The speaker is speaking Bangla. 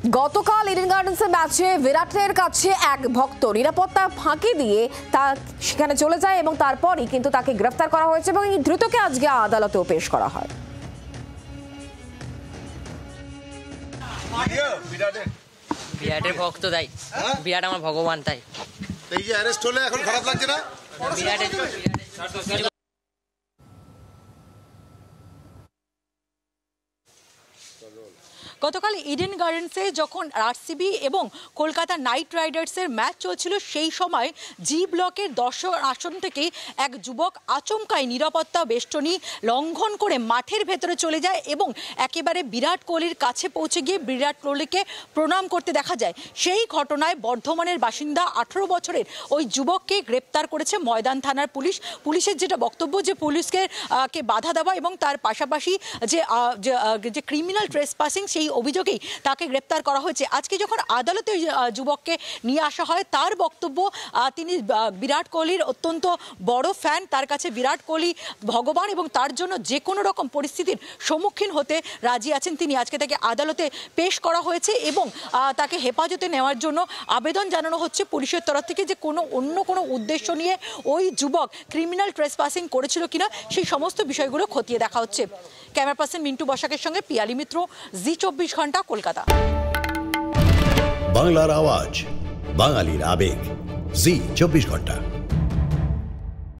গতকাল ইডেন গার্ডেন্সের ম্যাচে বিরাটের কাছে এক ভক্ত নিরাপত্তা ফাঁকি দিয়ে তা সেখানে চলে যায় এবং তারপরই কিন্তু তাকে গ্রেফতার করা হয়েছে এবং এই ধৃতকে আজকে আদালতেও পেশ করা হয়। বিরাটের ভক্ত তাই, বিরাট আমার ভগবান তাই। এই যে অ্যারেস্ট হলে এখন খারাপ লাগছে না? গতকাল ইডেন গার্ডেন্সে যখন আরসিবি এবং কলকাতা নাইট রাইডার্সের ম্যাচ চলছিল সেই সময় জি ব্লকের দর্শক আসন থেকে এক যুবক আচমকাই নিরাপত্তা বেষ্টনী লঙ্ঘন করে মাঠের ভেতরে চলে যায় এবং একেবারে বিরাট কোহলির কাছে পৌঁছে গিয়ে বিরাট কোহলিকে প্রণাম করতে দেখা যায়। সেই ঘটনায় বর্ধমানের বাসিন্দা 18 বছরের ওই যুবককে গ্রেপ্তার করেছে ময়দান থানার পুলিশ। পুলিশের যেটা বক্তব্য যে পুলিশকে বাধা দেওয়া এবং তার পাশাপাশি যে ক্রিমিনাল ট্রেসপাসিং সেই অভিযোগেই তাকে গ্রেপ্তার করা হয়েছে। আজকে যখন আদালতে যুবককে নিয়ে আসা হয় তার বক্তব্য তিনি বিরাট কোহলির অত্যন্ত বড় ফ্যান, তার কাছে বিরাট কোহলি ভগবান এবং তার জন্য যে কোনো রকম পরিস্থিতির সম্মুখীন হতে রাজি আছেন তিনি। আজকে তাকে আদালতে পেশ করা হয়েছে এবং তাকে হেফাজতে নেওয়ার জন্য আবেদন জানানো হচ্ছে পুলিশের তরফ থেকে যে অন্য কোনো উদ্দেশ্য নিয়ে ওই যুবক ক্রিমিনাল ট্রেসপাসিং করেছিল কিনা সেই সমস্ত বিষয়গুলো খতিয়ে দেখা হচ্ছে। ক্যামেরা পার্সন মিন্টু বসাকের সঙ্গে পিয়ালি মিত্র, জি24 ঘন্টা, কলকাতা। বাংলার আওয়াজ, বাঙালির আবেগ, জি24 ঘন্টা।